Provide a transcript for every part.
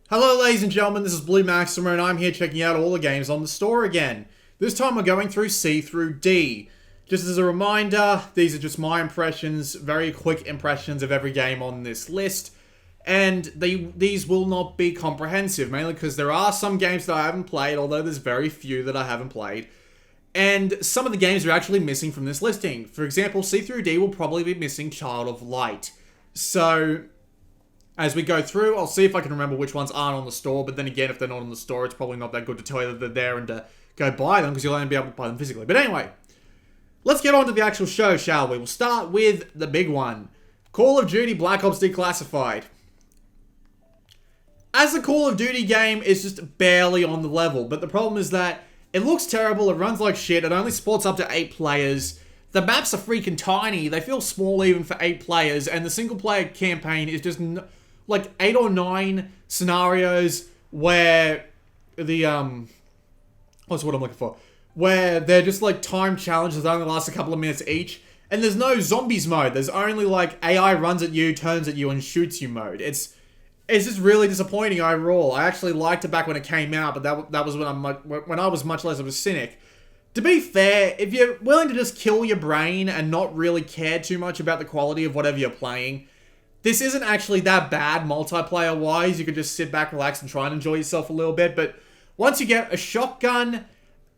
Hello ladies and gentlemen, this is Blue Maxima and I'm here checking out all the games on the store again. This time we're going through C through D. Just as a reminder, these are just my impressions, very quick impressions of every game on this list. And these will not be comprehensive, mainly because there are some games that I haven't played, although there's very few that I haven't played. And some of the games are actually missing from this listing. For example, C through D will probably be missing Child of Light. So as we go through, I'll see if I can remember which ones aren't on the store, but then again, if they're not on the store, it's probably not that good to tell you that they're there and to go buy them, because you'll only be able to buy them physically. But anyway, let's get on to the actual show, shall we? We'll start with the big one. Call of Duty Black Ops Declassified. As a Call of Duty game, it's just barely on the level, but the problem is that it looks terrible, it runs like shit, it only supports up to 8 players, the maps are freaking tiny, they feel small even for 8 players, and the single player campaign is just like 8 or 9 scenarios where what's what I'm looking for? Where they're just like time challenges that only last a couple of minutes each, and there's no zombies mode, there's only like AI runs at you, turns at you, and shoots you mode. It's just really disappointing overall. I actually liked it back when it came out, but that was when I was much less of a cynic. To be fair, if you're willing to just kill your brain and not really care too much about the quality of whatever you're playing, this isn't actually that bad multiplayer-wise. You can just sit back, relax, and try and enjoy yourself a little bit. But once you get a shotgun,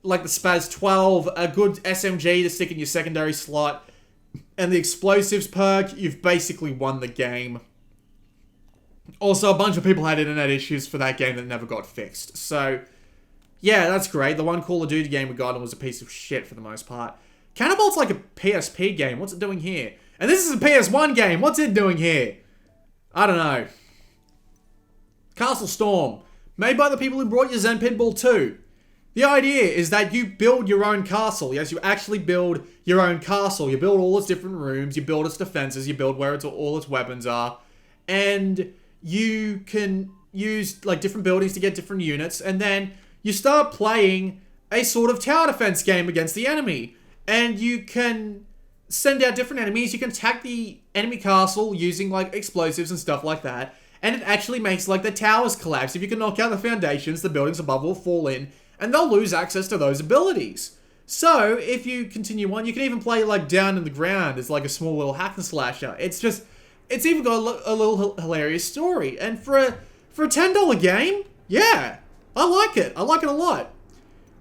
like the Spaz 12, a good SMG to stick in your secondary slot, and the explosives perk, you've basically won the game. Also, a bunch of people had internet issues for that game that never got fixed. So, yeah, that's great. The one Call of Duty game we got was a piece of shit for the most part. Cannonball's like a PSP game. What's it doing here? And this is a PS1 game. What's it doing here? I don't know. Castle Storm. Made by the people who brought you Zen Pinball 2. The idea is that you build your own castle. Yes, you actually build your own castle. You build all its different rooms. You build its defenses. You build where all its weapons are. And you can use like different buildings to get different units, and then you start playing a sort of tower defense game against the enemy, and you can send out different enemies. You can attack the enemy castle using like explosives and stuff like that, and it actually makes like the towers collapse. If you can knock out the foundations, the buildings above will fall in, and they'll lose access to those abilities. So if you continue on, you can even play like down in the ground as like a small little hack and slasher. It's even got a little hilarious story. And for a $10 game, yeah, I like it. I like it a lot.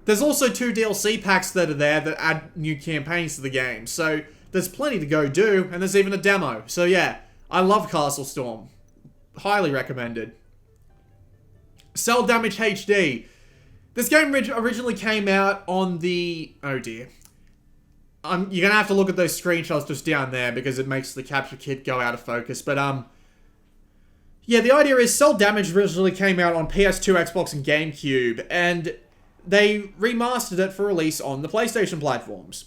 There's also 2 DLC packs that are there that add new campaigns to the game. So there's plenty to go do, and there's even a demo. So yeah, I love Castle Storm. Highly recommended. Cell Damage HD. This game originally came out on the... Oh dear. You're going to have to look at those screenshots just down there because it makes the capture kit go out of focus. But, yeah, the idea is Cell Damage originally came out on PS2, Xbox, and GameCube. And they remastered it for release on the PlayStation platforms.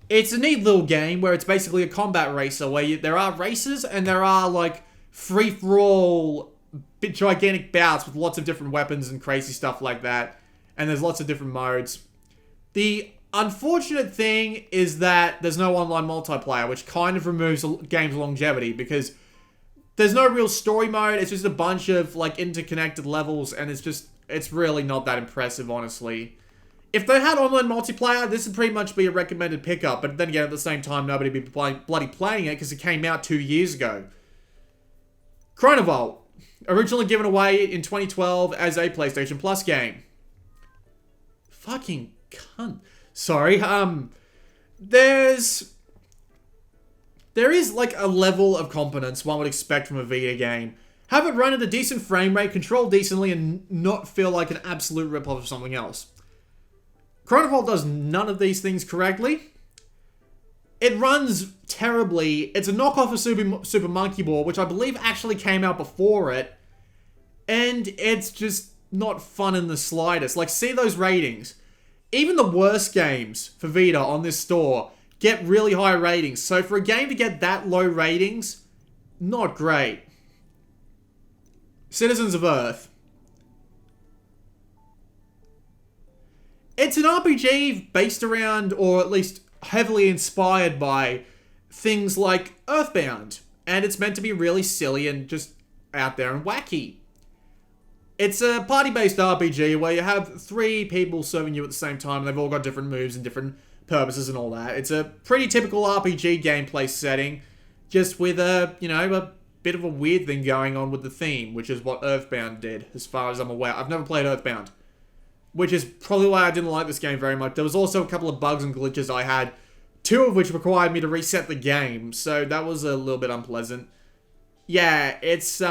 It's a neat little game where it's basically a combat racer where there are races and there are, like, free-for-all gigantic bouts with lots of different weapons and crazy stuff like that. And there's lots of different modes. The unfortunate thing is that there's no online multiplayer, which kind of removes the game's longevity because there's no real story mode. It's just a bunch of like interconnected levels, and it's really not that impressive, honestly. If they had online multiplayer, this would pretty much be a recommended pickup, but then again, at the same time, nobody would be bloody playing it because it came out 2 years ago. Chronovolt, originally given away in 2012 as a PlayStation Plus game. Fucking cunt. Sorry, there is like a level of competence one would expect from a Vita game. Have it run at a decent frame rate, control decently, and not feel like an absolute rip-off of something else. Chronovolt does none of these things correctly. It runs terribly. It's a knockoff of Super Monkey Ball, which I believe actually came out before it. And it's just not fun in the slightest. Like, see those ratings. Even the worst games for Vita on this store get really high ratings. So for a game to get that low ratings, not great. Citizens of Earth. It's an RPG based around, or at least heavily inspired by, things like Earthbound. And it's meant to be really silly and just out there and wacky. It's a party-based RPG where you have 3 people serving you at the same time, and they've all got different moves and different purposes and all that. It's a pretty typical RPG gameplay setting, just with a bit of a weird thing going on with the theme, which is what Earthbound did, as far as I'm aware. I've never played Earthbound, which is probably why I didn't like this game very much. There was also a couple of bugs and glitches I had, 2 of which required me to reset the game, so that was a little bit unpleasant. Yeah, it's,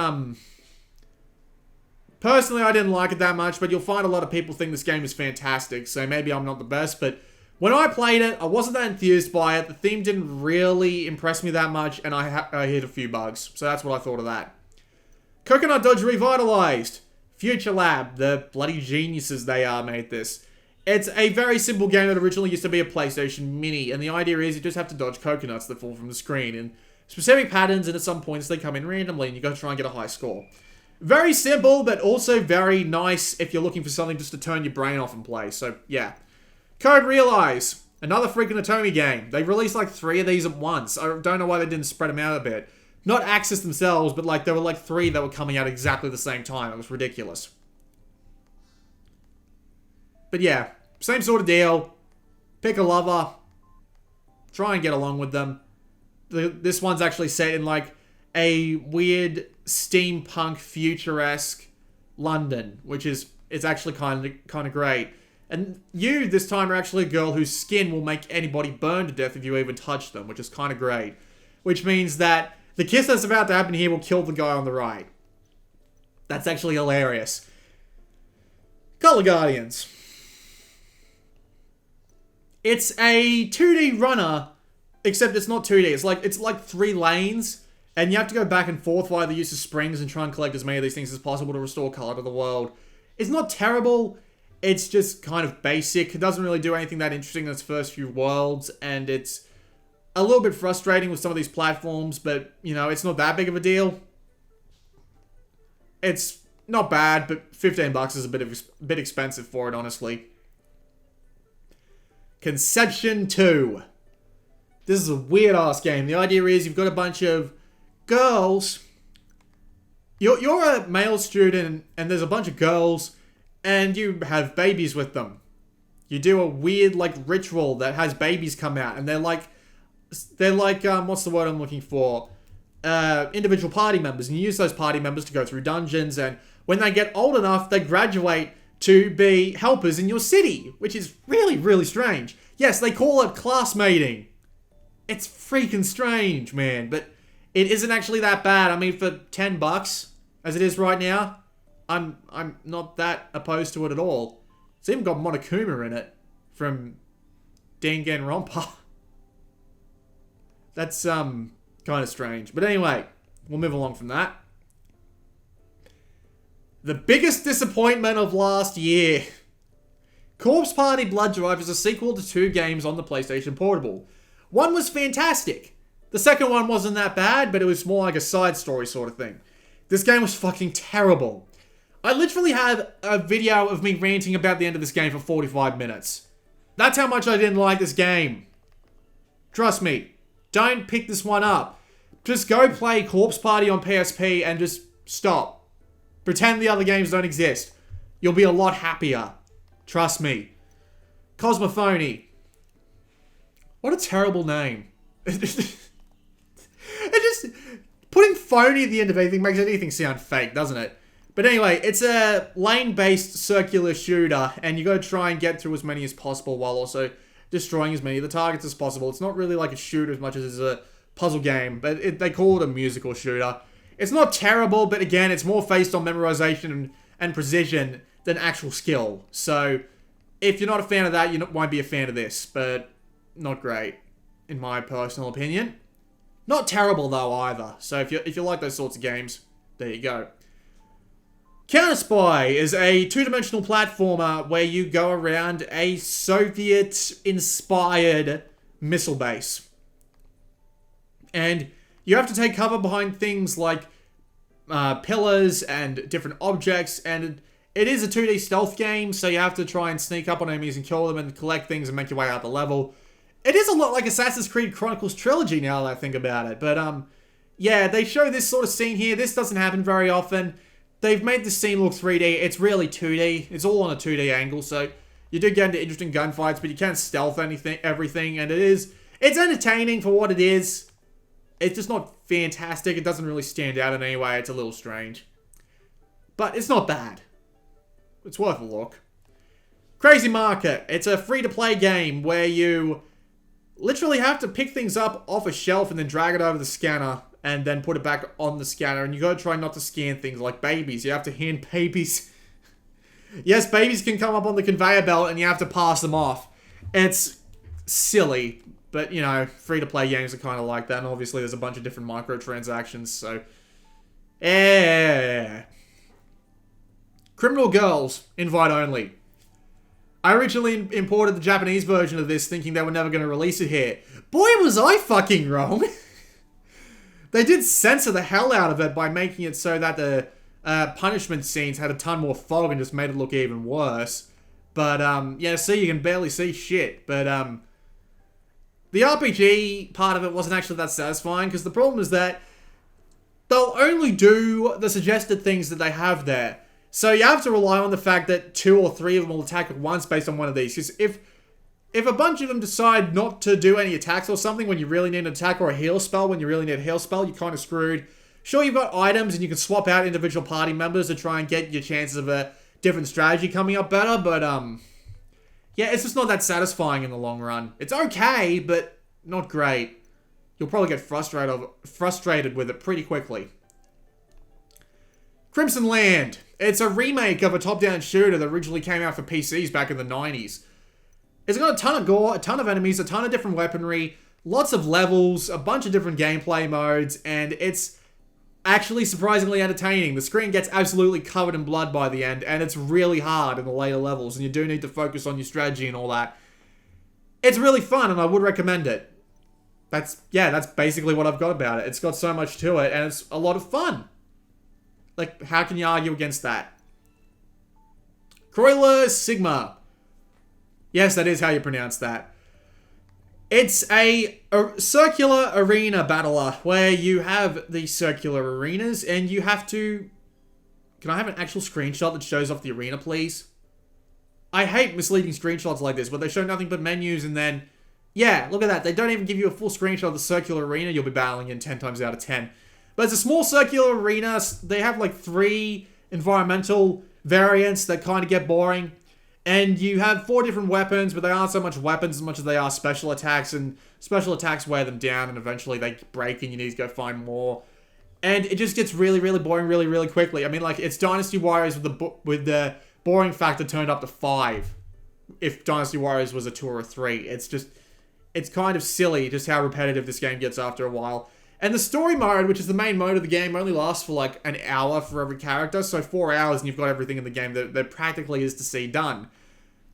personally, I didn't like it that much, but you'll find a lot of people think this game is fantastic, so maybe I'm not the best, but when I played it, I wasn't that enthused by it. The theme didn't really impress me that much, and I hit a few bugs, so that's what I thought of that. Coconut Dodge Revitalized. Future Lab, the bloody geniuses they are, made this. It's a very simple game that originally used to be a PlayStation Mini, and the idea is you just have to dodge coconuts that fall from the screen in specific patterns, and at some points they come in randomly, and you got to try and get a high score. Very simple, but also very nice if you're looking for something just to turn your brain off and play. So, yeah. Code Realize. Another freaking Atomi game. They released like 3 of these at once. I don't know why they didn't spread them out a bit. Not Axis themselves, but like there were like 3 that were coming out exactly the same time. It was ridiculous. But yeah, same sort of deal. Pick a lover. Try and get along with them. This one's actually set in like a weird steampunk futuresque London, which is it's actually kind of great. And you this time are actually a girl whose skin will make anybody burn to death if you even touch them, which is kind of great. Which means that the kiss that's about to happen here will kill the guy on the right. That's actually hilarious. Color Guardians. It's a 2D runner, except it's not 2D. It's like 3 lanes, and you have to go back and forth via the use of springs and try and collect as many of these things as possible to restore color to the world. It's not terrible. It's just kind of basic. It doesn't really do anything that interesting in its first few worlds, and it's a little bit frustrating with some of these platforms, but, it's not that big of a deal. It's not bad, but $15 is a bit expensive for it, honestly. Conception 2. This is a weird-ass game. The idea is you've got a bunch of girls. You're a male student, and there's a bunch of girls, and you have babies with them. You do a weird, ritual that has babies come out, and they're like, what's the word I'm looking for? Individual party members, and you use those party members to go through dungeons, and when they get old enough, they graduate to be helpers in your city, which is really, really strange. Yes, they call it classmating. It's freaking strange, man, but it isn't actually that bad. I mean, for $10, as it is right now, I'm not that opposed to it at all. It's even got Monokuma in it from Danganronpa. That's kind of strange. But anyway, we'll move along from that. The biggest disappointment of last year. Corpse Party Blood Drive is a sequel to 2 games on the PlayStation Portable. One was fantastic. The second one wasn't that bad, but it was more like a side story sort of thing. This game was fucking terrible. I literally had a video of me ranting about the end of this game for 45 minutes. That's how much I didn't like this game. Trust me. Don't pick this one up. Just go play Corpse Party on PSP and just stop. Pretend the other games don't exist. You'll be a lot happier. Trust me. Cosmophony. What a terrible name. It just... Putting phony at the end of anything makes anything sound fake, doesn't it? But anyway, it's a lane-based circular shooter, and you gotta try and get through as many as possible while also destroying as many of the targets as possible. It's not really like a shooter as much as it's a puzzle game, but they call it a musical shooter. It's not terrible, but again, it's more based on memorization and precision than actual skill. So, if you're not a fan of that, you won't be a fan of this, but not great, in my personal opinion. Not terrible, though, either. So, if you like those sorts of games, there you go. Counter-Spy is a 2-dimensional platformer where you go around a Soviet-inspired missile base. And you have to take cover behind things like pillars and different objects, and it is a 2D stealth game, so you have to try and sneak up on enemies and kill them and collect things and make your way out the level. It is a lot like Assassin's Creed Chronicles Trilogy now that I think about it, but yeah, they show this sort of scene here. This doesn't happen very often. they've made the scene look 3D. It's really 2D. It's all on a 2D angle, so you do get into interesting gunfights, but you can't stealth everything, and it's entertaining for what it is. It's just not fantastic. It doesn't really stand out in any way. It's a little strange. But it's not bad. It's worth a look. Crazy Market. It's a free-to-play game where you literally have to pick things up off a shelf and then drag it over the scanner and then put it back on the scanner. And you gotta try not to scan things like babies. You have to hand babies. Yes, babies can come up on the conveyor belt and you have to pass them off. It's silly. But, you know, free-to-play games are kind of like that. And obviously there's a bunch of different microtransactions, so... yeah. Criminal Girls, invite only. I originally imported the Japanese version of this thinking they were never going to release it here. Boy, was I fucking wrong. They did censor the hell out of it by making it so that the punishment scenes had a ton more fog and just made it look even worse. But, yeah, see, you can barely see shit. But, the RPG part of it wasn't actually that satisfying because the problem is that they'll only do the suggested things that they have there. So you have to rely on the fact that 2 or 3 of them will attack at once based on one of these. Because if a bunch of them decide not to do any attacks or something when you really need an attack, or a heal spell when you really need a heal spell, you're kind of screwed. Sure, you've got items and you can swap out individual party members to try and get your chances of a different strategy coming up better, but yeah, it's just not that satisfying in the long run. It's okay, but not great. You'll probably get frustrated with it pretty quickly. Crimson Land. It's a remake of a top-down shooter that originally came out for PCs back in the 90s. It's got a ton of gore, a ton of enemies, a ton of different weaponry, lots of levels, a bunch of different gameplay modes, and it's actually surprisingly entertaining. The screen gets absolutely covered in blood by the end, and it's really hard in the later levels, and you do need to focus on your strategy and all that. It's really fun, and I would recommend it. That's basically what I've got about it. It's got so much to it, and it's a lot of fun. Like, how can you argue against that? Croiler Sigma. Yes, that is how you pronounce that. It's a circular arena battler where you have these circular arenas and you have to... Can I have an actual screenshot that shows off the arena, please? I hate misleading screenshots like this, where they show nothing but menus and then... Yeah, look at that. They don't even give you a full screenshot of the circular arena you'll be battling in 10 times out of 10. But it's a small circular arena. They have like 3 environmental variants that kind of get boring. And you have 4 different weapons, but they aren't so much weapons as much as they are special attacks. And special attacks wear them down and eventually they break and you need to go find more. And it just gets really, really boring really, really quickly. I mean, like, it's Dynasty Warriors with the boring factor turned up to 5. If Dynasty Warriors was a 2 or a 3. It's kind of silly just how repetitive this game gets after a while. And the story mode, which is the main mode of the game, only lasts for like an hour for every character. So 4 hours and you've got everything in the game that practically is to see done.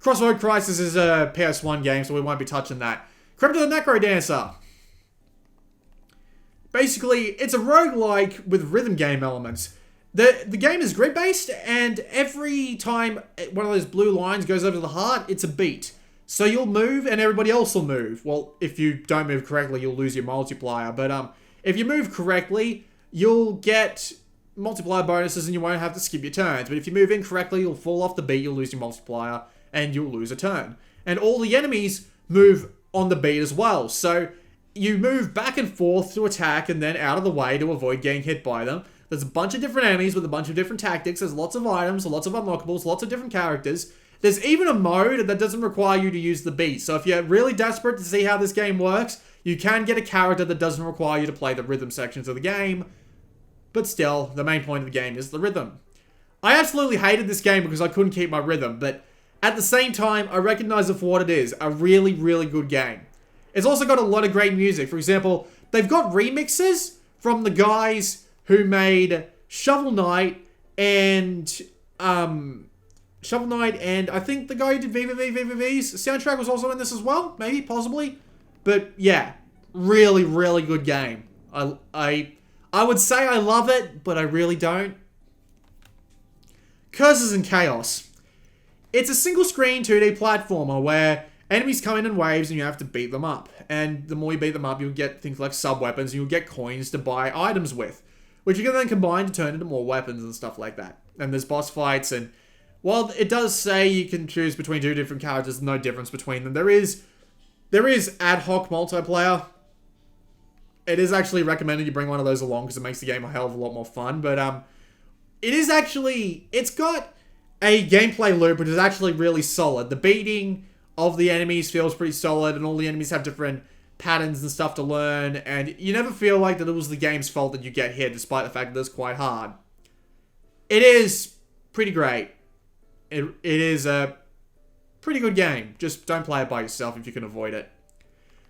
Crossroad Crisis is a PS1 game, so we won't be touching that. Crypto the Necro Dancer. Basically, it's a roguelike with rhythm game elements. The game is grid-based, and every time one of those blue lines goes over the heart, it's a beat. So you'll move, and everybody else will move. Well, if you don't move correctly, you'll lose your multiplier. But if you move correctly, you'll get multiplier bonuses, and you won't have to skip your turns. But if you move incorrectly, you'll fall off the beat, you'll lose your multiplier, and you'll lose a turn. And all the enemies move on the beat as well. So you move back and forth to attack, and then out of the way to avoid getting hit by them. There's a bunch of different enemies with a bunch of different tactics. There's lots of items, lots of unlockables, lots of different characters. There's even a mode that doesn't require you to use the beat. So if you're really desperate to see how this game works, you can get a character that doesn't require you to play the rhythm sections of the game. But still, the main point of the game is the rhythm. I absolutely hated this game because I couldn't keep my rhythm, but at the same time, I recognize it for what it is. A really, really good game. It's also got a lot of great music. For example, they've got remixes from the guys who made Shovel Knight and I think the guy who did VVV's soundtrack was also in this as well. Maybe, possibly. But yeah, really, really good game. I would say I love it, but I really don't. Curses and Chaos. It's a single screen 2D platformer where enemies come in waves and you have to beat them up. And the more you beat them up, you'll get things like sub-weapons and you'll get coins to buy items with. which you can then combine to turn into more weapons and stuff like that. And there's boss fights, and while it does say you can choose between 2 different characters, no difference between them. There is ad hoc multiplayer. It is actually recommended you bring one of those along because it makes the game a hell of a lot more fun. But it's got a gameplay loop which is actually really solid. The beating of the enemies feels pretty solid, and all the enemies have different patterns and stuff to learn, and you never feel like that it was the game's fault that you get hit, despite the fact that it's quite hard. It is pretty great. It is a pretty good game. Just don't play it by yourself if you can avoid it.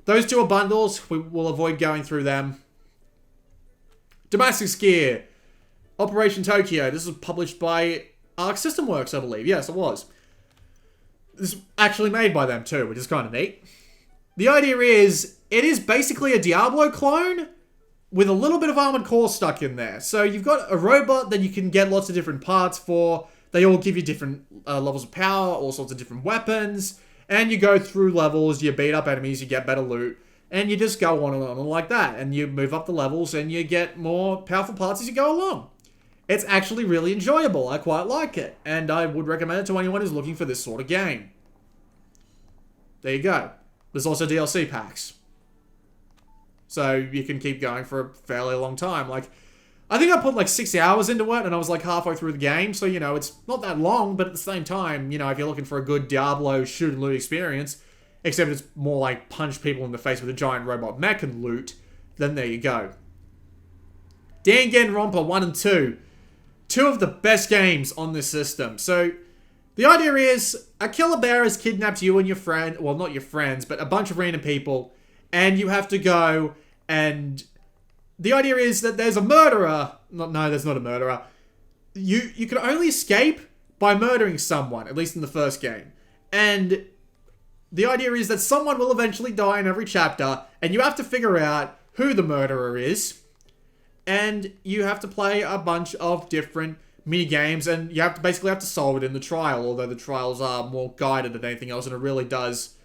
Those 2 are bundles. We will avoid going through them. Damascus Gear. Operation Tokyo. This was published by Arc System Works, I believe. Yes, it was. This is actually made by them too, which is kind of neat. The idea is, it is basically a Diablo clone with a little bit of Armored Core stuck in there. So you've got a robot that you can get lots of different parts for. They all give you different levels of power, all sorts of different weapons. And you go through levels, you beat up enemies, you get better loot. And you just go on and on like that. And you move up the levels and you get more powerful parts as you go along. It's actually really enjoyable. I quite like it. And I would recommend it to anyone who's looking for this sort of game. There you go. There's also DLC packs. So you can keep going for a fairly long time. Like, I think I put like 6 hours into it and I was like halfway through the game. So, you know, it's not that long, but at the same time, you know, if you're looking for a good Diablo shoot and loot experience, except it's more like punch people in the face with a giant robot mech and loot, then there you go. Danganronpa 1 and 2. 2 of the best games on this system. So, the idea is, a killer bear has kidnapped you and your friend, well, not your friends, but a bunch of random people, and you have to go, and the idea is that there's a murderer. No, there's not a murderer. You can only escape by murdering someone, at least in the first game. And the idea is that someone will eventually die in every chapter, and you have to figure out who the murderer is, and you have to play a bunch of different mini games, and you have to basically have to solve it in the trial, although the trials are more guided than anything else, and it really does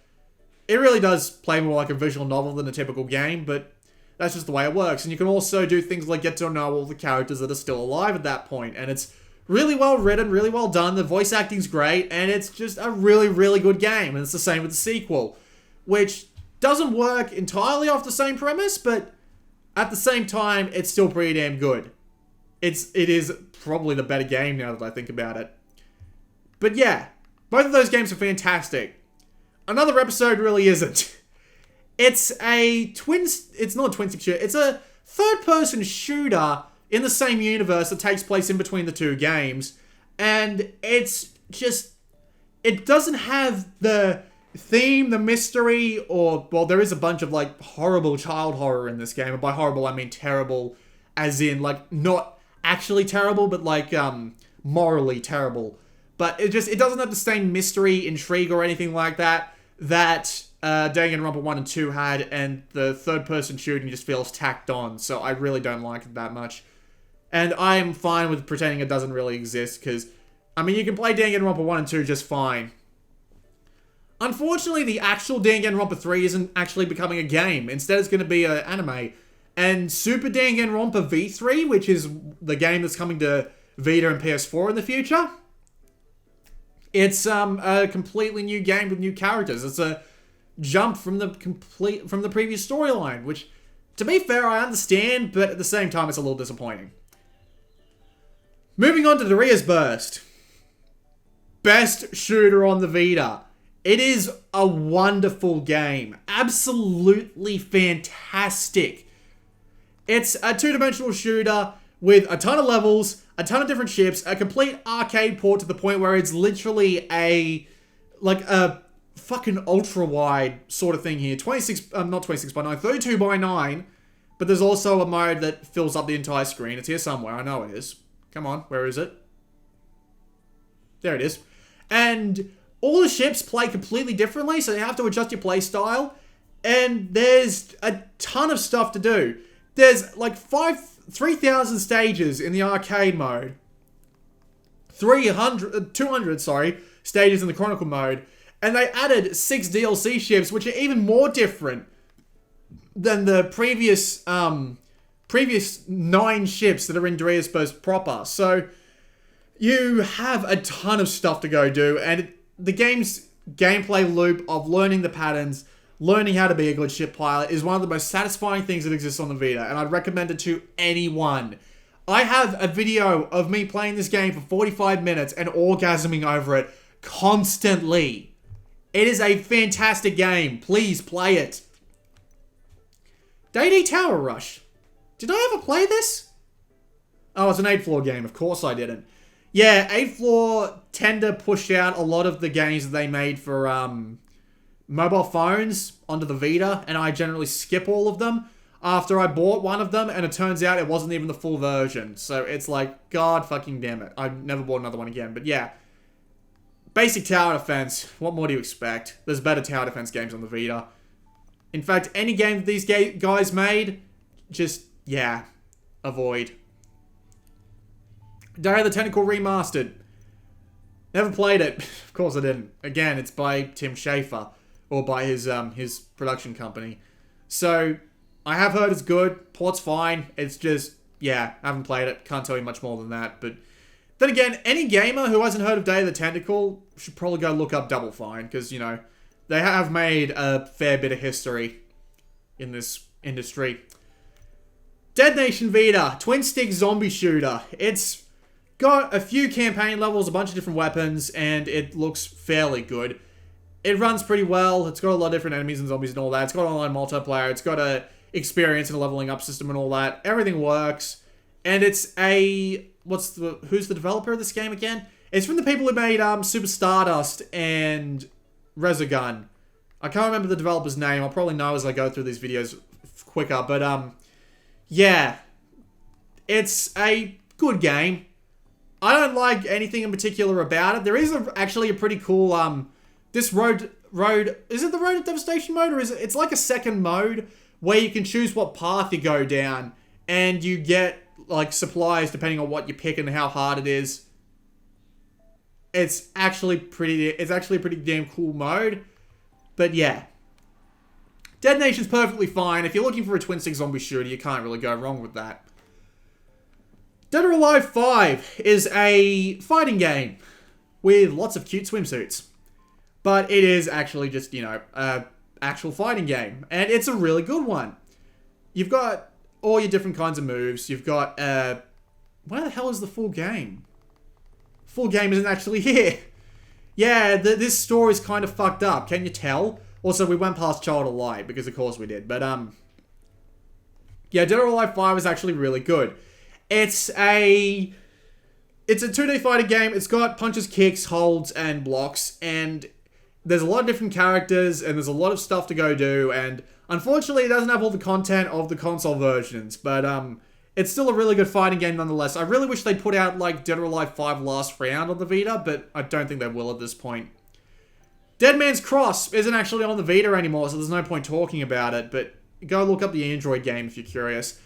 play more like a visual novel than a typical game, but that's just the way it works. And you can also do things like get to know all the characters that are still alive at that point, and it's really well written, really well done, the voice acting's great, and it's just a really, really good game, and it's the same with the sequel, which doesn't work entirely off the same premise, but at the same time, it's still pretty damn good. It is probably the better game now that I think about it. But yeah, both of those games are fantastic. Another episode really isn't. It's not a twin-stick shooter. It's a third-person shooter in the same universe that takes place in between the 2 games. And it's just, it doesn't have the theme, the mystery, or, well, there is a bunch of, like, horrible child horror in this game. And by horrible, I mean terrible, as in, like, not actually terrible, but, like, morally terrible. But it doesn't have the same mystery, intrigue, or anything like that Danganronpa 1 and 2 had, and the third-person shooting just feels tacked on, so I really don't like it that much. And I am fine with pretending it doesn't really exist, because, I mean, you can play Danganronpa 1 and 2 just fine. Unfortunately, the actual Danganronpa 3 isn't actually becoming a game. Instead, it's going to be an anime. And Super Danganronpa V3, which is the game that's coming to Vita and PS4 in the future, it's a completely new game with new characters. It's a jump from the previous storyline, which, to be fair, I understand, but at the same time, it's a little disappointing. Moving on to Daria's Burst. Best shooter on the Vita. It is a wonderful game. Absolutely fantastic. It's a two-dimensional shooter with a ton of levels, a ton of different ships, a complete arcade port to the point where it's literally a fucking ultra-wide sort of thing here. Not 26 by 9, 32 by 9. But there's also a mode that fills up the entire screen. It's here somewhere. I know it is. Come on, where is it? There it is. And all the ships play completely differently, so you have to adjust your play style. And there's a ton of stuff to do. There's like 3,000 stages in the arcade mode. 200 stages in the Chronicle mode. And they added 6 DLC ships, which are even more different than the previous previous 9 ships that are in Doria's Post proper. So you have a ton of stuff to go do, and the game's gameplay loop of learning the patterns, learning how to be a good ship pilot is one of the most satisfying things that exists on the Vita, and I'd recommend it to anyone. I have a video of me playing this game for 45 minutes and orgasming over it constantly. It is a fantastic game. Please play it. Day Tower Rush. Did I ever play this? Oh, it's an 8th floor game. Of course I didn't. Yeah, 8th floor tend to push out a lot of the games that they made for mobile phones onto the Vita, and I generally skip all of them after I bought one of them, and it turns out it wasn't even the full version. So it's like, God fucking damn it. I never bought another one again. But yeah, basic tower defense. What more do you expect? There's better tower defense games on the Vita. In fact, any game that these guys made, just, yeah, avoid. Day of the Tentacle Remastered. Never played it. Of course I didn't. Again, it's by Tim Schafer, or by his production company. So, I have heard it's good. Port's fine. It's just, yeah, I haven't played it. Can't tell you much more than that. But then again, any gamer who hasn't heard of Day of the Tentacle should probably go look up Double Fine, because, you know, they have made a fair bit of history in this industry. Dead Nation Vita, twin stick zombie shooter. It's got a few campaign levels, a bunch of different weapons, and it looks fairly good. It runs pretty well. It's got a lot of different enemies and zombies and all that. It's got online multiplayer. It's got a experience and a leveling up system and all that. Everything works. And it's a... who's the developer of this game again? It's from the people who made Super Stardust and Resogun. I can't remember the developer's name. I'll probably know as I go through these videos quicker. But, yeah. It's a good game. I don't like anything in particular about it. There is actually a pretty cool, this road, is it the Road of Devastation mode, or is it, it's like a second mode where you can choose what path you go down, and you get, like, supplies depending on what you pick and how hard it is. It's actually a pretty damn cool mode, but yeah. Dead Nation's perfectly fine. If you're looking for a twin-stick zombie shooter, you can't really go wrong with that. Dead or Alive 5 is a fighting game with lots of cute swimsuits. But it is actually just, you know, an actual fighting game. And it's a really good one. You've got all your different kinds of moves. You've got, where the hell is the full game? Full game isn't actually here. Yeah, this story is kind of fucked up. Can you tell? Also, we went past Child of Light, because of course we did. But, yeah, Dead or Alive 5 is actually really good. It's a 2D fighting game. It's got punches, kicks, holds, and blocks, and there's a lot of different characters, and there's a lot of stuff to go do, and unfortunately it doesn't have all the content of the console versions, but it's still a really good fighting game nonetheless. I really wish they'd put out, like, Dead or Alive 5 Last Round on the Vita, but I don't think they will at this point. Dead Man's Cross isn't actually on the Vita anymore, so there's no point talking about it, but go look up the Android game if you're curious.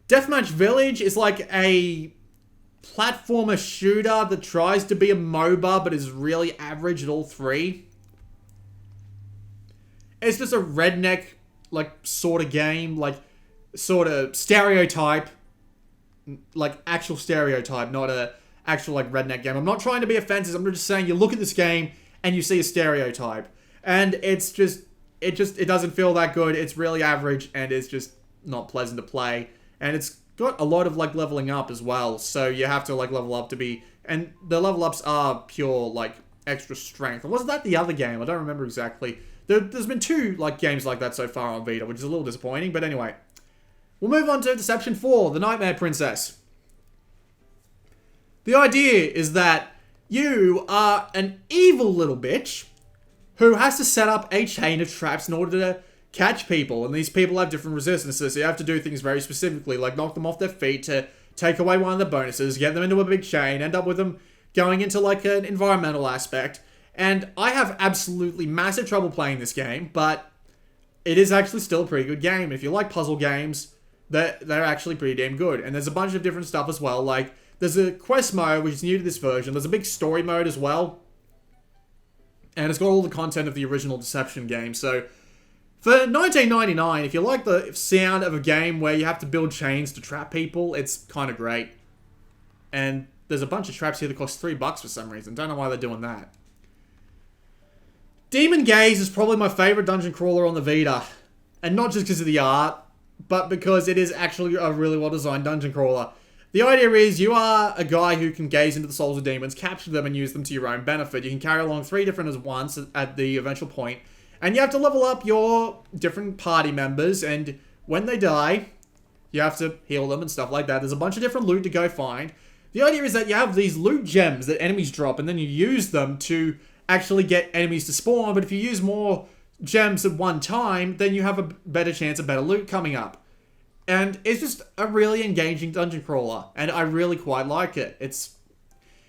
Deathmatch Village is like a platformer shooter that tries to be a MOBA, but is really average at all three. It's just a redneck, like, sort of game, like, sort of stereotype, like, actual stereotype, not a actual, like, redneck game. I'm not trying to be offensive, I'm just saying you look at this game and you see a stereotype. And it's just, it doesn't feel that good, it's really average, and it's just not pleasant to play. And it's got a lot of, like, leveling up as well. So you have to, like, level up to be... And the level ups are pure, like, extra strength. Or wasn't that the other game? I don't remember exactly. There's been 2, like, games like that so far on Vita, which is a little disappointing. But anyway. We'll move on to Deception 4, The Nightmare Princess. The idea is that you are an evil little bitch who has to set up a chain of traps in order to catch people, and these people have different resistances, so you have to do things very specifically, like knock them off their feet to take away one of the bonuses, get them into a big chain, end up with them going into, like, an environmental aspect. And I have absolutely massive trouble playing this game, but it is actually still a pretty good game. If you like puzzle games, they're actually pretty damn good. And there's a bunch of different stuff as well, like, there's a quest mode, which is new to this version, there's a big story mode as well, and it's got all the content of the original Deception game, so For 1999, if you like the sound of a game where you have to build chains to trap people, it's kind of great. And there's a bunch of traps here that cost $3 for some reason. Don't know why they're doing that. Demon Gaze is probably my favorite dungeon crawler on the Vita. And not just because of the art, but because it is actually a really well-designed dungeon crawler. The idea is you are a guy who can gaze into the souls of demons, capture them, and use them to your own benefit. You can carry along 3 different at once at the eventual point. And you have to level up your different party members, and when they die, you have to heal them and stuff like that. There's a bunch of different loot to go find. The idea is that you have these loot gems that enemies drop, and then you use them to actually get enemies to spawn, but if you use more gems at one time, then you have a better chance of better loot coming up. And it's just a really engaging dungeon crawler, and I really quite like it.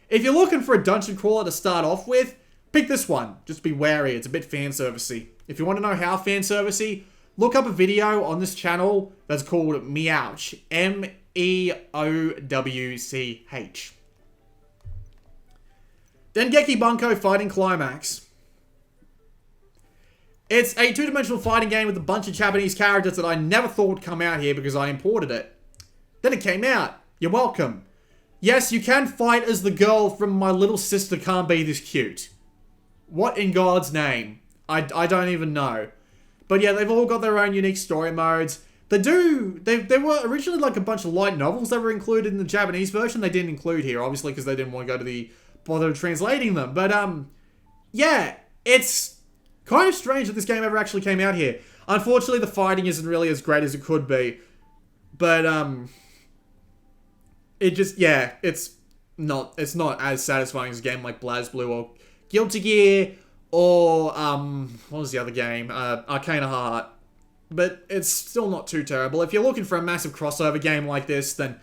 If you're looking for a dungeon crawler to start off with, pick this one. Just be wary, it's a bit fan-servicey. If you want to know how fan-servicey, look up a video on this channel that's called Meowch. M-E-O-W-C-H. Dengeki Bunko Fighting Climax. It's a 2-dimensional fighting game with a bunch of Japanese characters that I never thought would come out here because I imported it. Then it came out. You're welcome. Yes, you can fight as the girl from My Little Sister Can't Be This Cute. What in God's name? I don't even know. But yeah, they've all got their own unique story modes. They were originally like a bunch of light novels that were included in the Japanese version. They didn't include here, obviously, because they didn't want to go to the bother of translating them. But, yeah, it's kind of strange that this game ever actually came out here. Unfortunately, the fighting isn't really as great as it could be. But, it just, yeah, it's not as satisfying as a game like BlazBlue or Guilty Gear or, what was the other game? Arcana Heart. But it's still not too terrible. If you're looking for a massive crossover game like this, then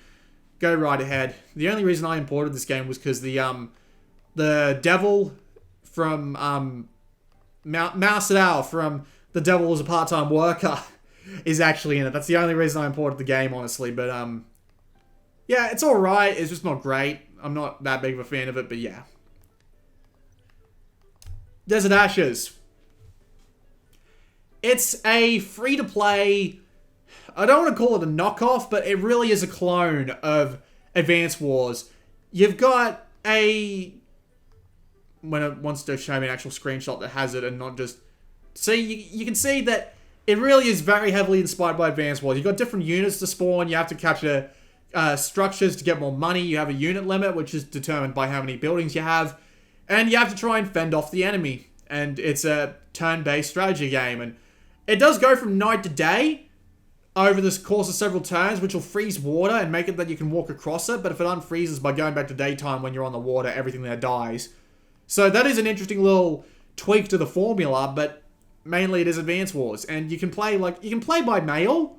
go right ahead. The only reason I imported this game was because the devil from, Mao Sadao from The Devil Was a Part-Time Worker is actually in it. That's the only reason I imported the game, honestly. But, yeah, it's alright. It's just not great. I'm not that big of a fan of it, but yeah. Desert Ashes. It's a free-to-play, I don't want to call it a knockoff, but it really is a clone of Advance Wars. You've got when it wants to show me an actual screenshot that has it and not just... See, you can see that it really is very heavily inspired by Advance Wars. You've got different units to spawn, you have to capture structures to get more money, you have a unit limit, which is determined by how many buildings you have, and you have to try and fend off the enemy. And it's a turn-based strategy game, and it does go from night to day over the course of several turns, which will freeze water and make it that you can walk across it, but if it unfreezes by going back to daytime when you're on the water, everything there dies. So that is an interesting little tweak to the formula, but mainly it is Advance Wars, and you can play by mail,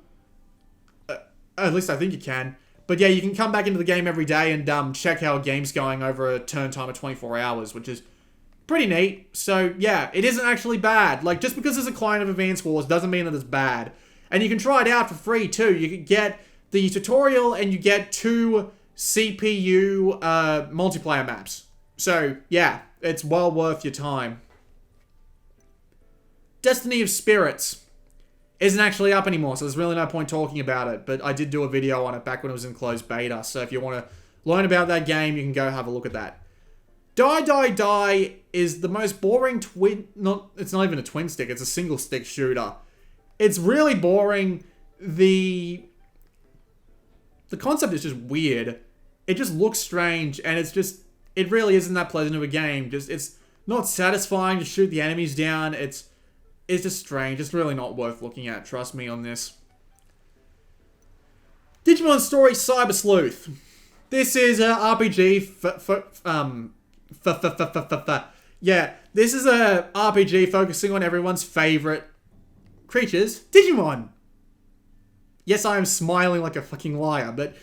at least I think you can, but yeah, you can come back into the game every day and check how a game's going over a turn time of 24 hours, which is pretty neat. So yeah, it isn't actually bad. Like, just because there's a client of Advance Wars doesn't mean that it's bad. And you can try it out for free too. You can get the tutorial and you get 2 CPU multiplayer maps. So yeah, it's well worth your time. Destiny of Spirits isn't actually up anymore, so there's really no point talking about it. But I did do a video on it back when it was in closed beta. So if you want to learn about that game, you can go have a look at that. Die Die Die is the most boring it's not even a twin stick, it's a single stick shooter. It's really boring. The concept is just weird. It just looks strange, and it really isn't that pleasant of a game. It's not satisfying to shoot the enemies down. It's just strange. It's really not worth looking at, trust me on this. Digimon Story Cyber Sleuth. This is a RPG yeah, this is a RPG focusing on everyone's favorite creatures, Digimon. Yes, I am smiling like a fucking liar, but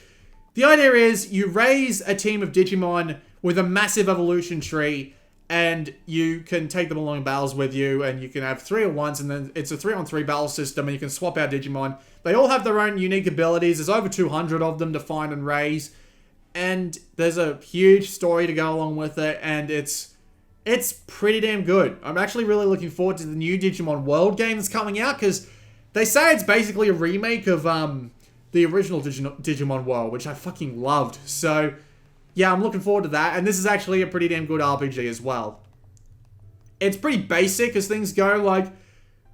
the idea is you raise a team of Digimon with a massive evolution tree, and you can take them along battles with you, and you can have 3-on-1s, and then it's a 3-on-3 battle system, and you can swap out Digimon. They all have their own unique abilities. There's over 200 of them to find and raise. And there's a huge story to go along with it, and it's It's pretty damn good. I'm actually really looking forward to the new Digimon World game that's coming out, because they say it's basically a remake of the original Digimon World, which I fucking loved. So, yeah, I'm looking forward to that. And this is actually a pretty damn good RPG as well. It's pretty basic as things go. Like,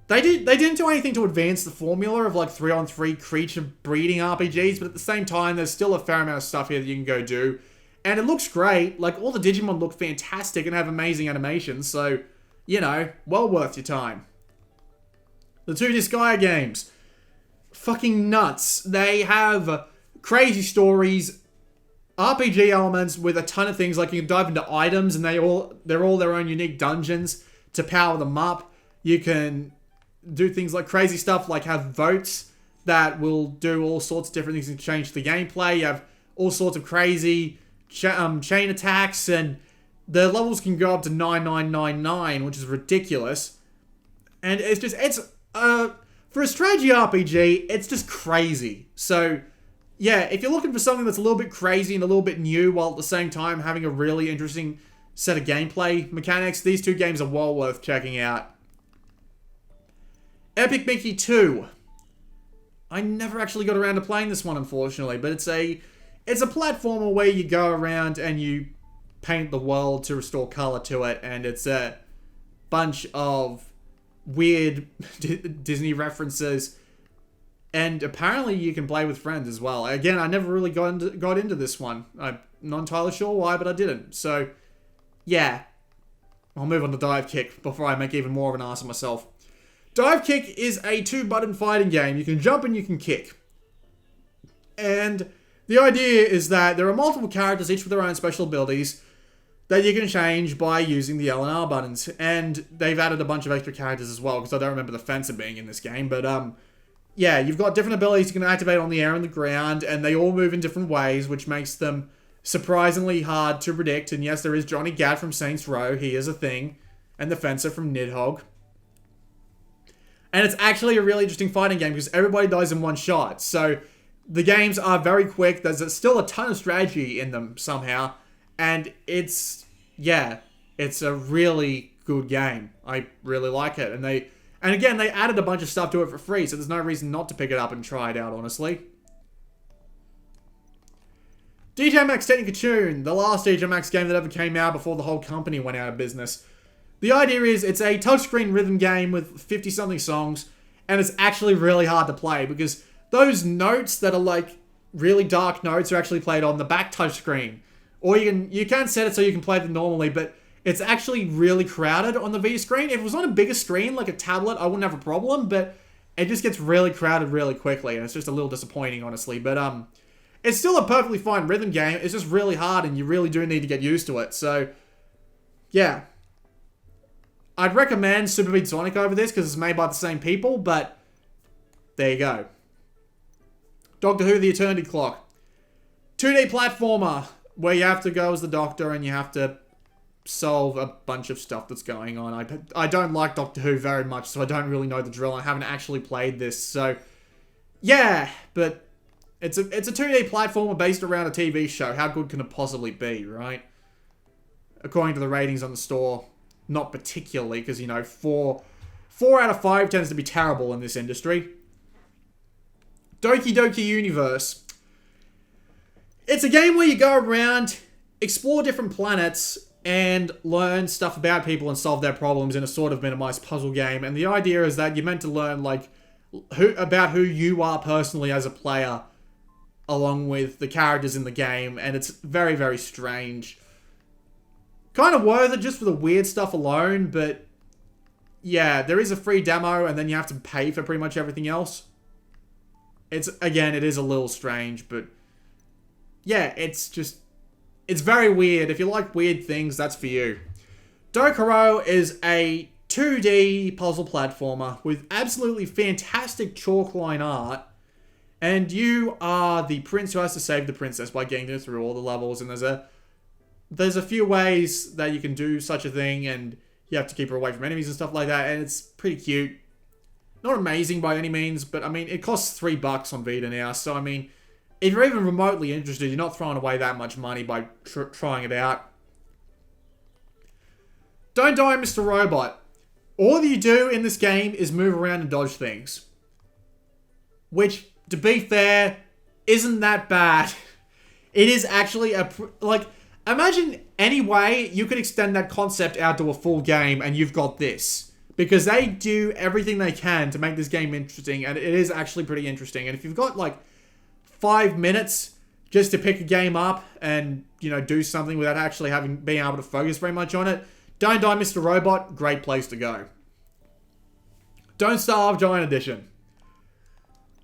they didn't do anything to advance the formula of, like, 3-on-3 creature breeding RPGs, but at the same time, there's still a fair amount of stuff here that you can go do. And it looks great. Like, all the Digimon look fantastic and have amazing animations, so, you know, well worth your time. The two Disgaea games. Fucking nuts. They have crazy stories, RPG elements with a ton of things. Like, you can dive into items, and they're all their own unique dungeons to power them up. You can do things like crazy stuff, like have votes that will do all sorts of different things and change the gameplay. You have all sorts of crazy chain attacks, and the levels can go up to 9999, which is ridiculous. And it's for a strategy RPG, it's just crazy. So, yeah, if you're looking for something that's a little bit crazy and a little bit new, while at the same time having a really interesting set of gameplay mechanics, these two games are well worth checking out. Epic Mickey 2. I never actually got around to playing this one, unfortunately, but it's a platformer where you go around and you paint the world to restore color to it, and it's a bunch of weird Disney references, and apparently you can play with friends as well. Again, I never really got into this one. I'm not entirely sure why, but I didn't. So, yeah. I'll move on to Dive Kick before I make even more of an ass of myself. Dive Kick is a 2-button fighting game. You can jump and you can kick. And the idea is that there are multiple characters, each with their own special abilities, that you can change by using the L and R buttons. And they've added a bunch of extra characters as well, because I don't remember the Fencer being in this game. But, yeah, you've got different abilities you can activate on the air and the ground, and they all move in different ways, which makes them surprisingly hard to predict. And yes, there is Johnny Gat from Saints Row. He is a thing. And the Fencer from Nidhogg. And it's actually a really interesting fighting game, because everybody dies in one shot. So the games are very quick. There's still a ton of strategy in them somehow. And it's a really good game. I really like it. And again, they added a bunch of stuff to it for free, so there's no reason not to pick it up and try it out, honestly. DJ Max Technica Tune, the last DJ Max game that ever came out before the whole company went out of business. The idea is it's a touchscreen rhythm game with 50-something songs, and it's actually really hard to play, because those notes that are like really dark notes are actually played on the back touchscreen. Or you can set it so you can play them normally, but it's actually really crowded on the Vita screen. If it was on a bigger screen, like a tablet, I wouldn't have a problem, but it just gets really crowded really quickly, and it's just a little disappointing, honestly. But it's still a perfectly fine rhythm game. It's just really hard, and you really do need to get used to it. So, yeah. I'd recommend Super Beat Sonic over this, because it's made by the same people, but there you go. Doctor Who: The Eternity Clock. 2D platformer, where you have to go as the Doctor, and you have to solve a bunch of stuff that's going on. I don't like Doctor Who very much, so I don't really know the drill. I haven't actually played this, so yeah, but it's a 2D platformer based around a TV show. How good can it possibly be, right? According to the ratings on the store, not particularly, because, you know, 4 out of 5 tends to be terrible in this industry. Doki Doki Universe. It's a game where you go around, explore different planets, and learn stuff about people and solve their problems in a sort of minimized puzzle game. And the idea is that you're meant to learn, like, about who you are personally as a player, along with the characters in the game. And it's very, very strange. Kind of worth it just for the weird stuff alone, but yeah, there is a free demo, and then you have to pay for pretty much everything else. It is a little strange, but yeah, it's very weird. If you like weird things, that's for you. Dokuro is a 2D puzzle platformer with absolutely fantastic chalk line art, and you are the prince who has to save the princess by getting through all the levels, and there's a few ways that you can do such a thing, and you have to keep her away from enemies and stuff like that, and it's pretty cute. Not amazing by any means, but I mean, it costs $3 on Vita now, so I mean, if you're even remotely interested, you're not throwing away that much money by trying it out. Don't die, Mr. Robot. All you do in this game is move around and dodge things. Which, to be fair, isn't that bad. It is actually imagine any way you could extend that concept out to a full game and you've got this. Because they do everything they can to make this game interesting, and it is actually pretty interesting. And if you've got, 5 minutes just to pick a game up and, do something without actually being able to focus very much on it, Don't Die, Mr. Robot, great place to go. Don't Starve Giant Edition.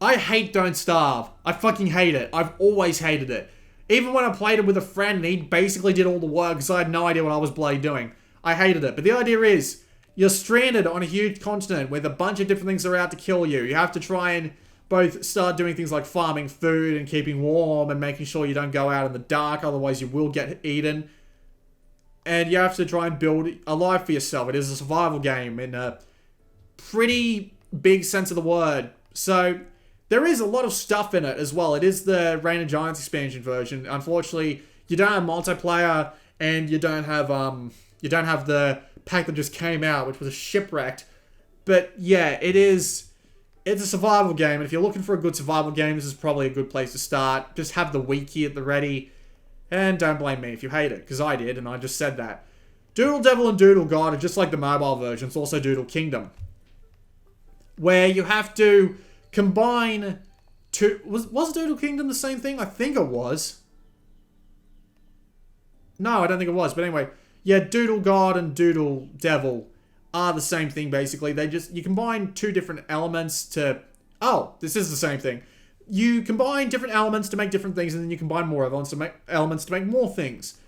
I hate Don't Starve. I fucking hate it. I've always hated it. Even when I played it with a friend and he basically did all the work because I had no idea what I was bloody doing. I hated it. But the idea is, you're stranded on a huge continent with a bunch of different things that are out to kill you. You have to try and both start doing things like farming food and keeping warm and making sure you don't go out in the dark, otherwise you will get eaten. And you have to try and build a life for yourself. It is a survival game in a pretty big sense of the word. So there is a lot of stuff in it as well. It is the Reign of Giants expansion version. Unfortunately, you don't have multiplayer and you don't have the pack that just came out, which was shipwrecked. But yeah, it's a survival game, and if you're looking for a good survival game, this is probably a good place to start. Just have the wiki at the ready, and don't blame me if you hate it, because I did, and I just said that. Doodle Devil and Doodle God are just like the mobile versions, also Doodle Kingdom, where you have to combine two... Was Doodle Kingdom the same thing? I think it was. No, I don't think it was, but anyway... Yeah, Doodle God and Doodle Devil are the same thing, basically. You combine two different elements to... Oh, this is the same thing. You combine different elements to make different things, and then you combine more elements to make more things.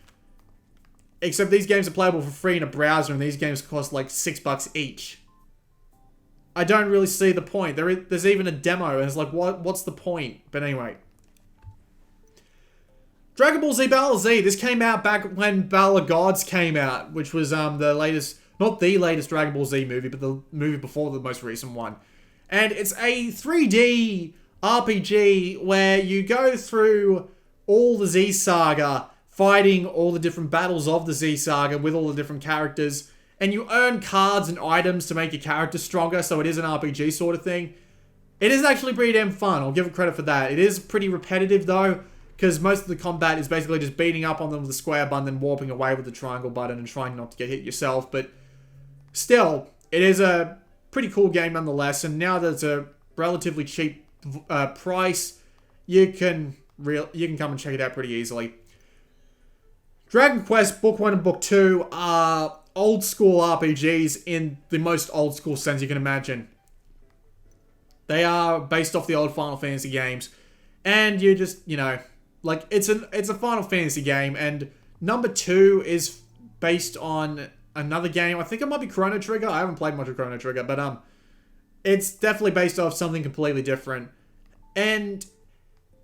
Except these games are playable for free in a browser, and these games cost like $6 each. I don't really see the point. There's even a demo, and it's like, what's the point? But anyway... Dragon Ball Z Battle Z. This came out back when Battle of Gods came out, which was the latest, not the latest Dragon Ball Z movie, but the movie before the most recent one. And it's a 3D RPG where you go through all the Z Saga, fighting all the different battles of the Z Saga with all the different characters, and you earn cards and items to make your character stronger, so it is an RPG sort of thing. It is actually pretty damn fun, I'll give it credit for that. It is pretty repetitive though, because most of the combat is basically just beating up on them with the square button and warping away with the triangle button and trying not to get hit yourself. But still, it is a pretty cool game nonetheless. And now that it's a relatively cheap price, you can come and check it out pretty easily. Dragon Quest Book 1 and Book 2 are old school RPGs in the most old school sense you can imagine. They are based off the old Final Fantasy games. And you just, it's a Final Fantasy game, and number 2 is based on another game. I think it might be Chrono Trigger. I haven't played much of Chrono Trigger, but it's definitely based off something completely different. And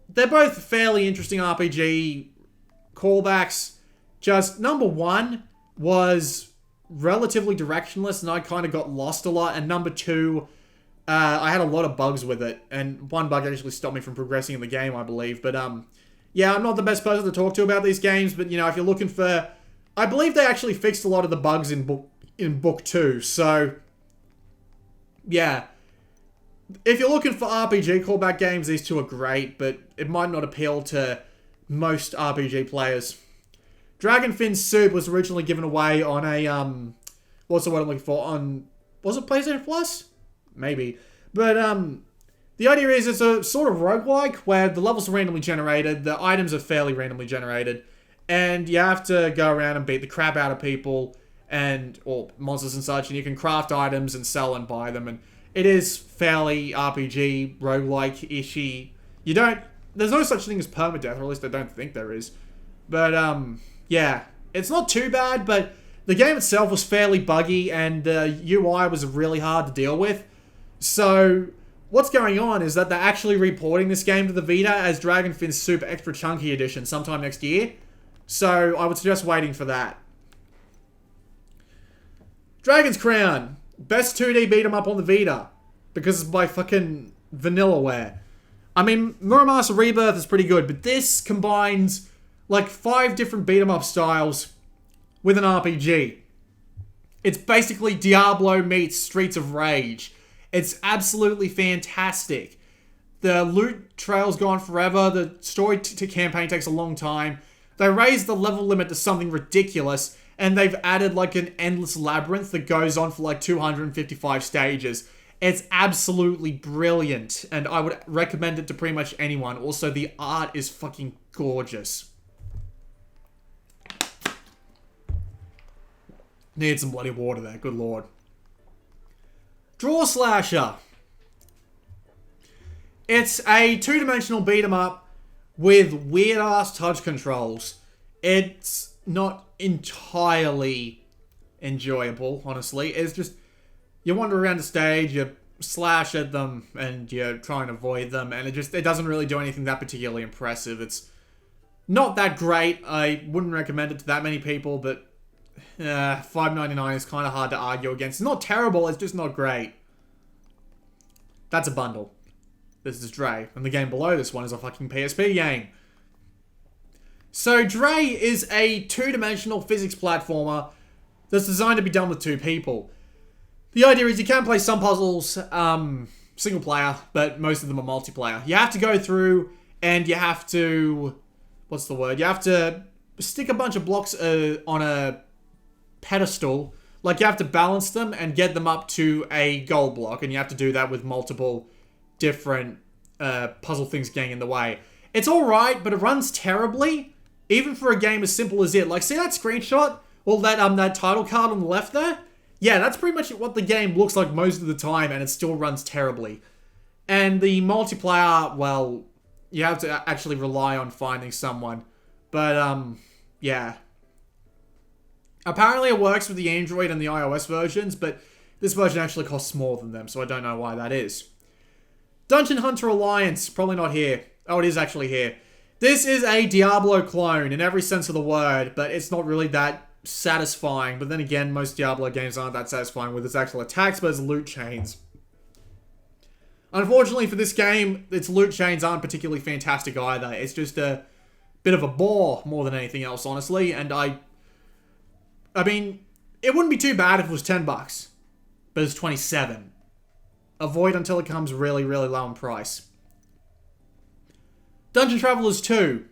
they're both fairly interesting RPG callbacks. Just number 1 was relatively directionless, and I kind of got lost a lot. And number 2, I had a lot of bugs with it, and one bug actually stopped me from progressing in the game, I believe. But yeah, I'm not the best person to talk to about these games, but if you're looking for... I believe they actually fixed a lot of the bugs in book 2, so... Yeah. If you're looking for RPG callback games, these two are great, but it might not appeal to most RPG players. Dragon Fin Soup was originally given away on a, what's the word I'm looking for? Was it PlayStation Plus? Maybe. But, the idea is it's a sort of roguelike where the levels are randomly generated, the items are fairly randomly generated, and you have to go around and beat the crap out of people or monsters and such, and you can craft items and sell and buy them, and it is fairly RPG, roguelike-ishy. There's no such thing as permadeath, or at least I don't think there is. But, yeah. It's not too bad, but the game itself was fairly buggy, and the UI was really hard to deal with. So, what's going on is that they're actually reporting this game to the Vita as Dragon Fin Soup Extra Chunky Edition sometime next year. So, I would suggest waiting for that. Dragon's Crown. Best 2D beat 'em up on the Vita. Because it's by fucking Vanillaware. I mean, Muramasa Rebirth is pretty good, but this combines like 5 different beat 'em up styles with an RPG. It's basically Diablo meets Streets of Rage. It's absolutely fantastic. The loot trails go on forever. The story to campaign takes a long time. They raised the level limit to something ridiculous, and they've added like an endless labyrinth that goes on for like 255 stages. It's absolutely brilliant, and I would recommend it to pretty much anyone. Also, the art is fucking gorgeous. Need some bloody water there, good lord. Draw Slasher. It's a two-dimensional beat-em-up with weird-ass touch controls. It's not entirely enjoyable, honestly. It's just, you wander around the stage, you slash at them, and you try and avoid them, and it doesn't really do anything that particularly impressive. It's not that great. I wouldn't recommend it to that many people, but $5.99 is kind of hard to argue against. It's not terrible, it's just not great. That's a bundle. This is Dre, and the game below this one is a fucking PSP game. So Dre is a two-dimensional physics platformer that's designed to be done with two people. The idea is you can play some puzzles single player, but most of them are multiplayer. You have to go through and you have to... What's the word? You have to stick a bunch of blocks on a pedestal. Like, you have to balance them and get them up to a goal block, and you have to do that with multiple different puzzle things getting in the way. It's alright, but it runs terribly, even for a game as simple as it. Like, see that screenshot? Well, that title card on the left there? Yeah, that's pretty much what the game looks like most of the time, and it still runs terribly. And the multiplayer, well, you have to actually rely on finding someone. But, yeah. Apparently it works with the Android and the iOS versions, but this version actually costs more than them, so I don't know why that is. Dungeon Hunter Alliance, probably not here. Oh, it is actually here. This is a Diablo clone in every sense of the word, but it's not really that satisfying. But then again, most Diablo games aren't that satisfying with its actual attacks, but its loot chains. Unfortunately for this game, its loot chains aren't particularly fantastic either. It's just a bit of a bore more than anything else, honestly. And I mean, it wouldn't be too bad if it was $10, but it's $27. Avoid until it comes really, really low in price. Dungeon Travelers 2.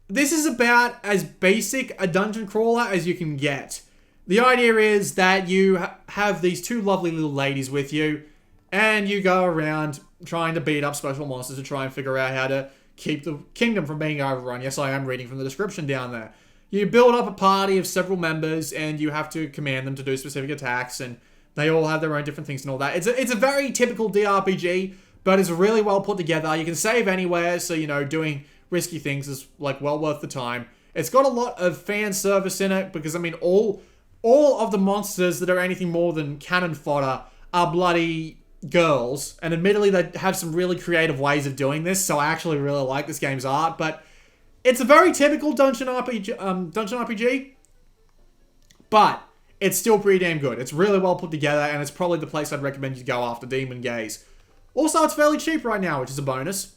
This is about as basic a dungeon crawler as you can get. The idea is that you have these two lovely little ladies with you, and you go around trying to beat up special monsters to try and figure out how to keep the kingdom from being overrun. Yes, I am reading from the description down there. You build up a party of several members, and you have to command them to do specific attacks, and they all have their own different things and all that. It's a very typical DRPG, but it's really well put together. You can save anywhere, so, you know, doing risky things is, like, well worth the time. It's got a lot of fan service in it, because, I mean, all of the monsters that are anything more than cannon fodder are bloody girls, and admittedly they have some really creative ways of doing this, so I actually really like this game's art, but it's a very typical dungeon RPG, but it's still pretty damn good. It's really well put together, and it's probably the place I'd recommend you go after Demon Gaze. Also, it's fairly cheap right now, which is a bonus.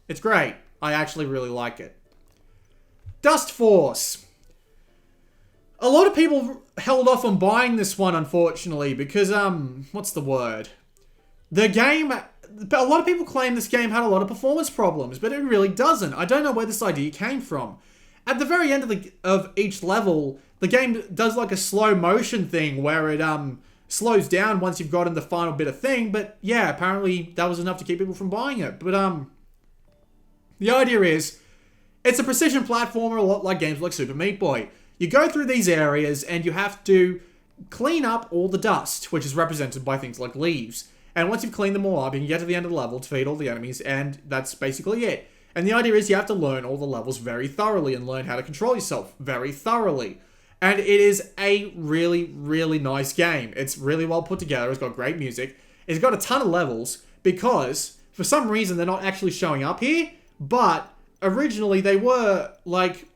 It's great. I actually really like it. Dust Force. A lot of people held off on buying this one, unfortunately, because, what's the word? The game, a lot of people claim this game had a lot of performance problems, but it really doesn't. I don't know where this idea came from. At the very end of each level, the game does like a slow motion thing where it slows down once you've gotten the final bit of thing, but yeah, apparently that was enough to keep people from buying it. But the idea is, it's a precision platformer, a lot like games like Super Meat Boy. You go through these areas and you have to clean up all the dust, which is represented by things like leaves. And once you've cleaned them all up, you can get to the end of the level, defeat all the enemies, and that's basically it. And the idea is you have to learn all the levels very thoroughly and learn how to control yourself very thoroughly. And it is a really, really nice game. It's really well put together. It's got great music. It's got a ton of levels because, for some reason, they're not actually showing up here. But originally, they were, like,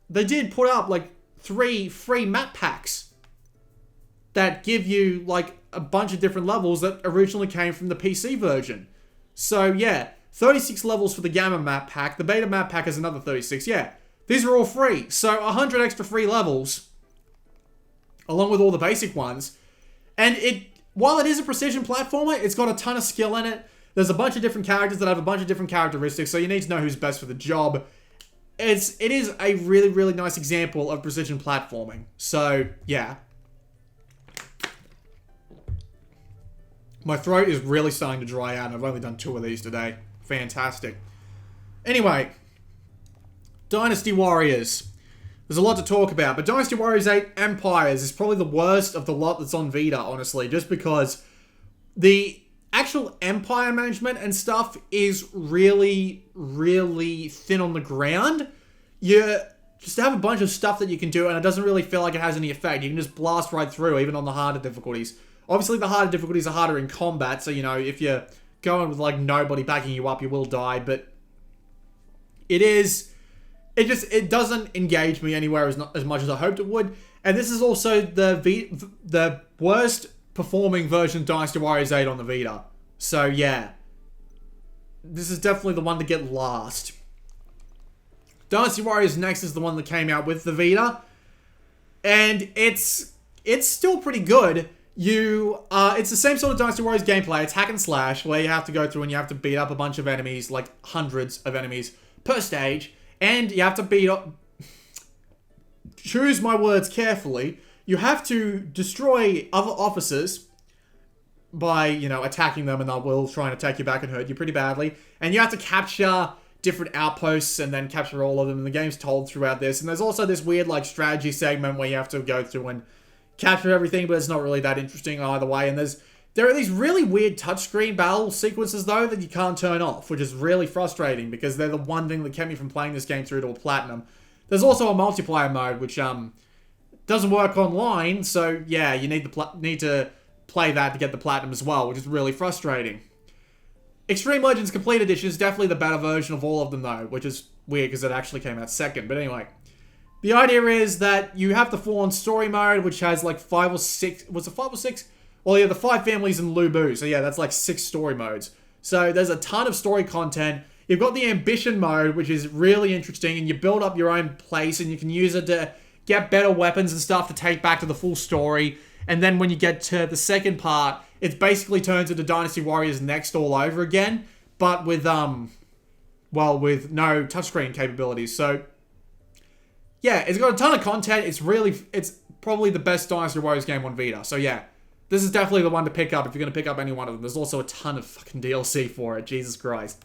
they did put up, like, 3 free map packs that give you, like, a bunch of different levels that originally came from the PC version. So, yeah, 36 levels for the Gamma map pack. The Beta map pack is another 36. Yeah, these are all free. So, 100 extra free levels along with all the basic ones. And while it is a precision platformer, it's got a ton of skill in it. There's a bunch of different characters that have a bunch of different characteristics, so you need to know who's best for the job. It is a really, really nice example of precision platforming. So, yeah. My throat is really starting to dry out, and I've only done 2 of these today. Fantastic. Anyway, Dynasty Warriors. There's a lot to talk about, but Dynasty Warriors 8 Empires is probably the worst of the lot that's on Vita, honestly, just because the actual empire management and stuff is really, really thin on the ground. You just have a bunch of stuff that you can do, and it doesn't really feel like it has any effect. You can just blast right through, even on the harder difficulties. Obviously, the harder difficulties are harder in combat, so, you know, if you're going with, like, nobody backing you up, you will die, but it doesn't engage me anywhere as much as I hoped it would. And this is also the worst performing version of Dynasty Warriors 8 on the Vita. So yeah, this is definitely the one to get last. Dynasty Warriors next is the one that came out with the Vita, and it's still pretty good. It's the same sort of Dynasty Warriors gameplay. It's hack and slash, where you have to go through and you have to beat up a bunch of enemies, like hundreds of enemies per stage. And you have to beat up... Choose my words carefully. You have to destroy other officers by, you know, attacking them, and they will try and attack you back and hurt you pretty badly. And you have to capture different outposts and then capture all of them. And the game's told throughout this. And there's also this weird, like, strategy segment where you have to go through and capture everything, but it's not really that interesting either way. And there are these really weird touchscreen battle sequences, though, that you can't turn off, which is really frustrating because they're the one thing that kept me from playing this game through to a platinum. There's also a multiplayer mode, which doesn't work online, so yeah, you need to play that to get the platinum as well, which is really frustrating. Extreme Legends Complete Edition is definitely the better version of all of them, though, which is weird because it actually came out second. But anyway, the idea is that you have the full-on story mode, which has like 5 or 6... Was it 5 or 6? Well, yeah, the 5 families in Lubu. So yeah, that's like 6 story modes. So there's a ton of story content. You've got the ambition mode, which is really interesting, and you build up your own place, and you can use it to get better weapons and stuff to take back to the full story. And then when you get to the second part, it basically turns into Dynasty Warriors Next all over again, but with with no touchscreen capabilities. So yeah, it's got a ton of content. It's probably the best Dynasty Warriors game on Vita. So yeah, this is definitely the one to pick up if you're going to pick up any one of them. There's also a ton of fucking DLC for it. Jesus Christ.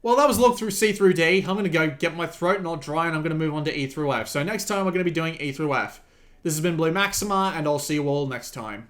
Well, that was look through C through D. I'm going to go get my throat not dry, and I'm going to move on to E through F. So next time we're going to be doing E through F. This has been Blue Maxima, and I'll see you all next time.